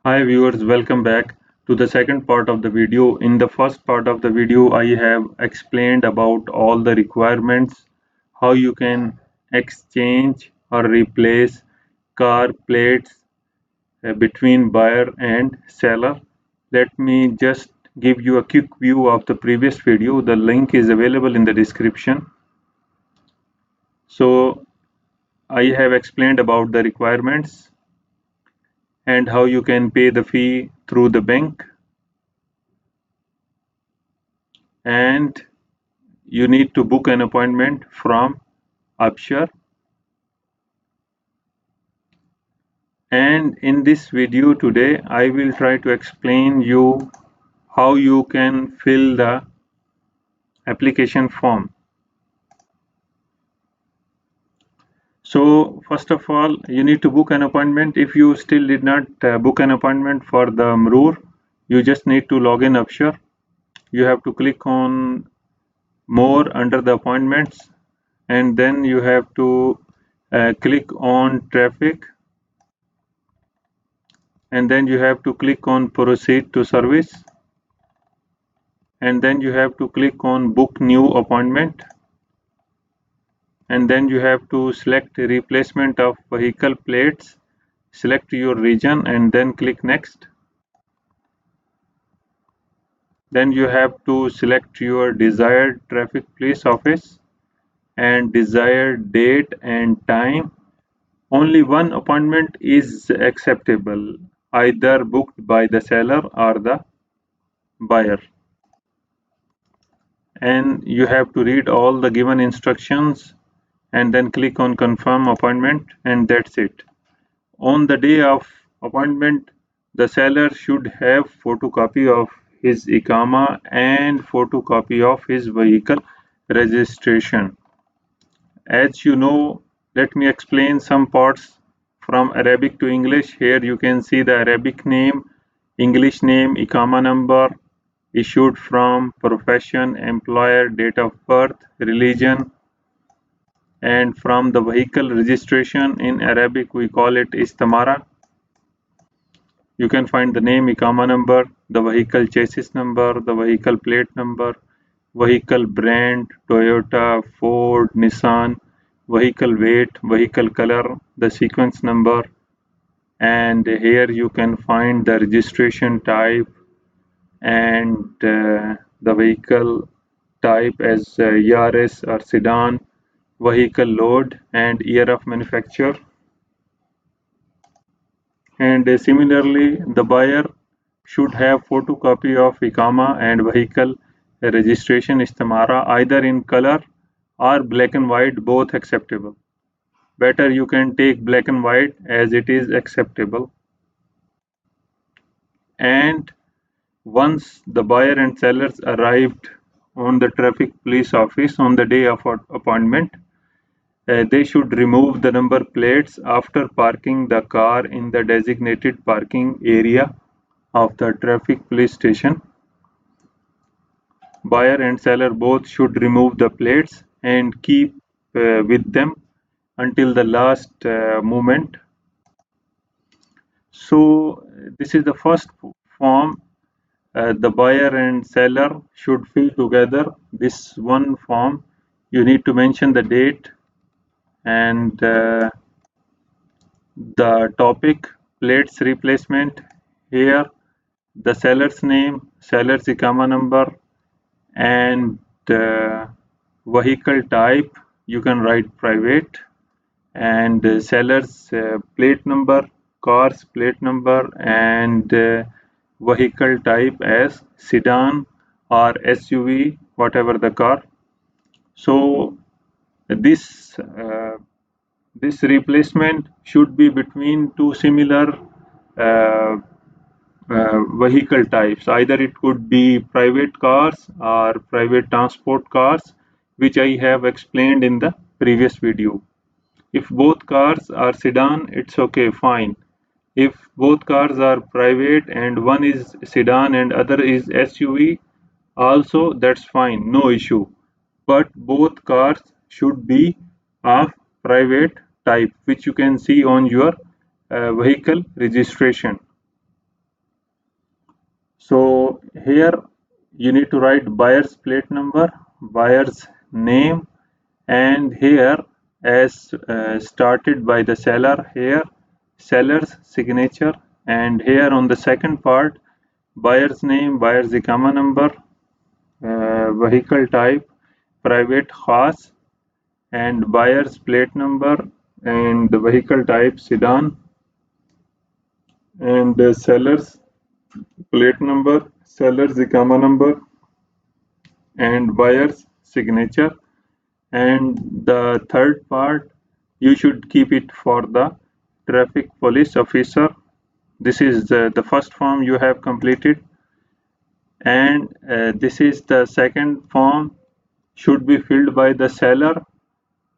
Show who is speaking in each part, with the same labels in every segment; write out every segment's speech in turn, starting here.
Speaker 1: Hi viewers, welcome back to the second part of the video. In the first part of the video, I have explained about all the requirements, how you can exchange or replace car plates between buyer and seller. Let me just give you a quick view of the previous video. The link is available in the description. So I have explained about the requirements and how you can pay the fee through the bank, and you need to book an appointment from ABSHER. And in this video today, I will try to explain you how you can fill the application form. So first of all, you need to book an appointment. If you still did not book an appointment for the MRUR, you just need to log in ABSHER. You have to click on more under the appointments, and then you have to click on traffic, and then you have to click on proceed to service, and then you have to click on book new appointment, and then you have to select replacement of vehicle plates, select your region, and then click next. Then you have to select your desired traffic police office and desired date and time. Only one appointment is acceptable, either booked by the seller or the buyer. And you have to read all the given instructions and then click on confirm appointment, and that's it. On the day of appointment, the seller should have photocopy of his ikama and photocopy of his vehicle registration. As you know, let me explain some parts from Arabic to English. Here you can see the Arabic name, English name, ikama number, issued from, profession, employer, date of birth, religion, and from the vehicle registration. In Arabic we call it istamara. You can find the name, ikama number, the vehicle chassis number, the vehicle plate number, vehicle brand, Toyota, Ford, Nissan, vehicle weight, vehicle color, the sequence number, and here you can find the registration type and the vehicle type as Yaris or sedan, vehicle load and year of manufacture. And similarly, the buyer should have photocopy of ikama and vehicle registration istamara, either in color or black and white, both acceptable. Better you can take black and white as it is acceptable. And once the buyer and sellers arrived on the traffic police office on the day of appointment, they should remove the number plates after parking the car in the designated parking area of the traffic police station. Buyer and seller both should remove the plates and keep with them until the last moment. So this is the first form. The buyer and seller should fill together this one form. You need to mention the date and the topic, plates replacement. Here the seller's name, seller's ikama number, and vehicle type. You can write private, and seller's plate number, car's plate number, and vehicle type as sedan or SUV, whatever the car. So this this replacement should be between two similar uh, vehicle types. Either it could be private cars or private transport cars, which I have explained in the previous video. If both cars are sedan, it's okay, fine. If both cars are private and one is sedan and other is SUV, also that's fine, no issue. But both cars should be of private type, which you can see on your vehicle registration. Here you need to write buyer's plate number, buyer's name, and here as started by the seller, here seller's signature, and here on the second part buyer's name, buyer's ICAMA number, vehicle type private khas, and buyer's plate number, and the vehicle type sedan, and the seller's plate number, seller's ICAMA number, and buyer's signature. And the third part, you should keep it for the traffic police officer. This is the first form you have completed, and this is the second form, should be filled by the seller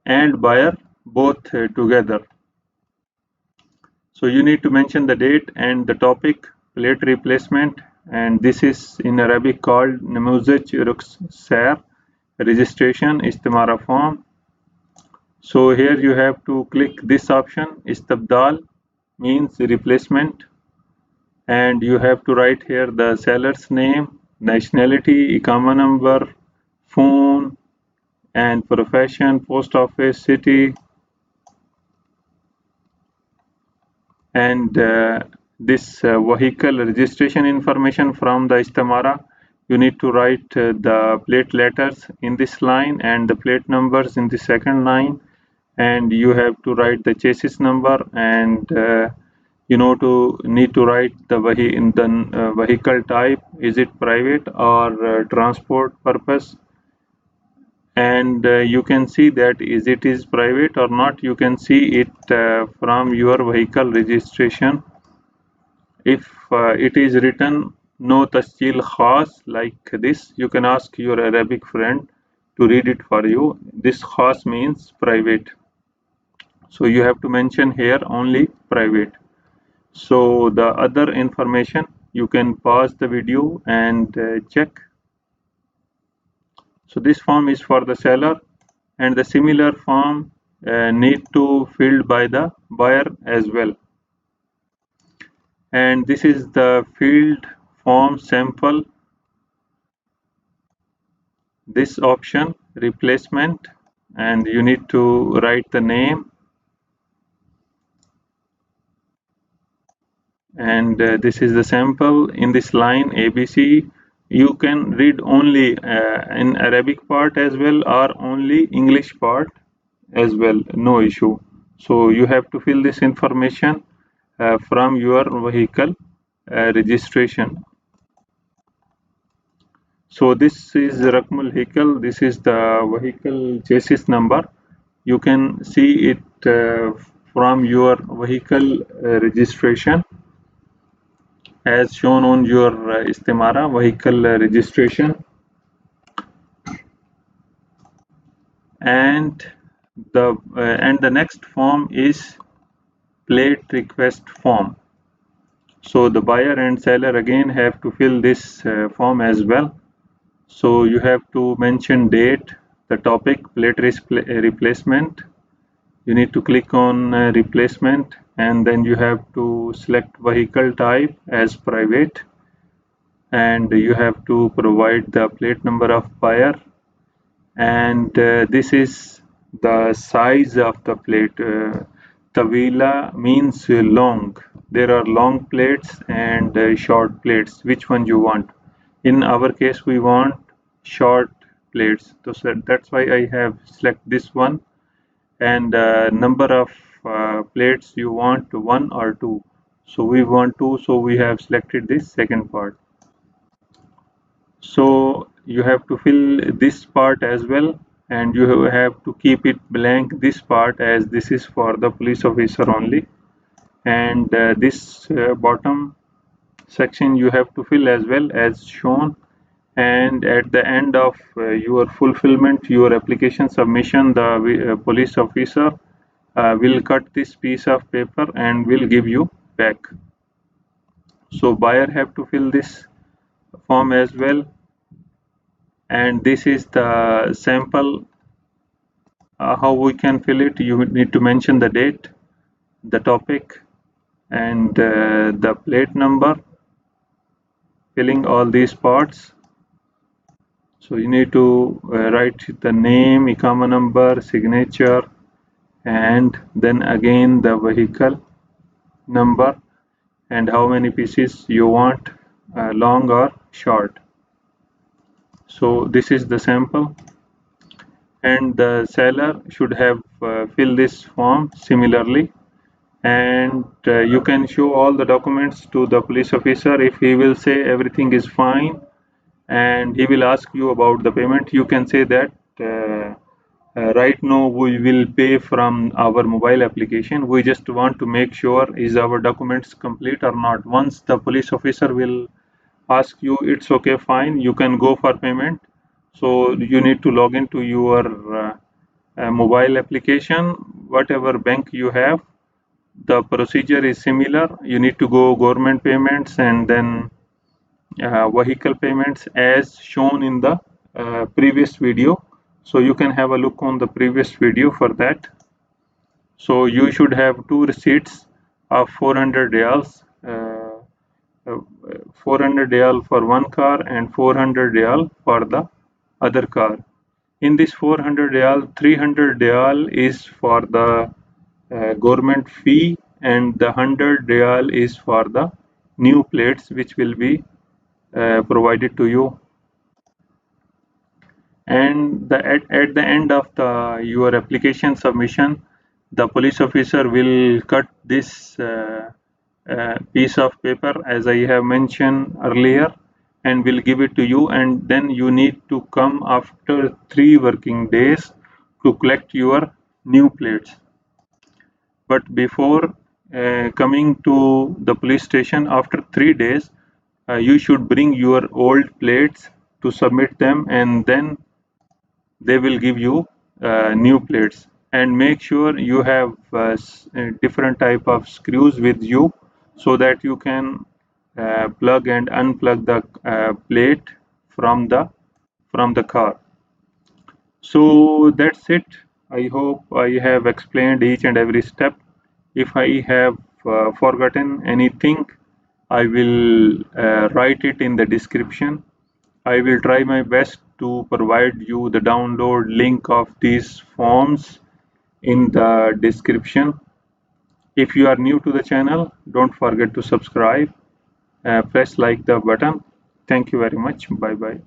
Speaker 1: and buyer both together. So you need to mention the date and the topic, plate replacement, and this is in Arabic called Namuzaj Rukhsar registration istimara form. So here you have to click this option, Istabdal means replacement, and you have to write here the seller's name, nationality, ICAMA number, phone, and profession, post office, city, and this vehicle registration information from the istamara. You need to write the plate letters in this line and the plate numbers in the second line, and you have to write the chassis number, and you know to need to write the vehicle type, is it private or transport purpose, and you can see that it is private or not. You can see it from your vehicle registration. If it is written no tasjil khas like this, you can ask your Arabic friend to read it for you. This khas means private, so you have to mention here only private. So the other information you can pause the video and check. So this form is for the seller, and the similar form need to filled by the buyer as well. And this is the field form sample. This option replacement, and you need to write the name, and this is the sample in this line ABC. You can read only in Arabic part as well or only English part as well, no issue. So you have to fill this information from your vehicle registration. So this is Rakmul vehicle, this is the vehicle chassis number. You can see it from your vehicle registration as shown on your istimara vehicle registration, and the next form is plate request form. So the buyer and seller again have to fill this form as well. So you have to mention date, the topic, plate replacement. You need to click on replacement, and then you have to select vehicle type as private, and you have to provide the plate number of buyer, and this is the size of the plate. Tawila means long. There are long plates and short plates. Which one you want? In our case, we want short plates. So that's why I have select this one. And number of plates you want, one or two. So we want two. So we have selected this second part. So you have to fill this part as well, and you have to keep it blank this part, as this is for the police officer only, and this bottom section you have to fill as well as shown. And at the end of your fulfillment, your application submission, the police officer will cut this piece of paper and will give you back. So buyer have to fill this form as well, and this is the sample. How we can fill it? You need to mention the date, the topic, and the plate number, filling all these parts. So you need to write the name, ICAMA number, signature, and then again the vehicle number and how many pieces you want, long or short. So this is the sample, and the seller should have filled this form similarly, and you can show all the documents to the police officer. If he will say everything is fine and he will ask you about the payment, you can say that right now we will pay from our mobile application. We just want to make sure is our documents complete or not. Once the police officer will ask you, it's okay, fine, you can go for payment. So you need to log into your mobile application, whatever bank you have. The procedure is similar. You need to go government payments and then vehicle payments as shown in the previous video. So you can have a look on the previous video for that. So you should have two receipts of 400 reals, 400 real for one car and 400 real for the other car. In this 400 real, 300 real is for the government fee, and the 100 real is for the new plates which will be provided to you. And at the end of your application submission, the police officer will cut this piece of paper as I have mentioned earlier and will give it to you, and then you need to come after 3 working days to collect your new plates. But before coming to the police station after 3 days, you should bring your old plates to submit them, and then they will give you new plates. And make sure you have different type of screws with you so that you can plug and unplug the plate from the car. So that's it. I hope I have explained each and every step. If I have forgotten anything, I will write it in the description. I will try my best to provide you the download link of these forms in the description. If you are new to the channel, don't forget to subscribe. Press like the button. Thank you very much. Bye bye.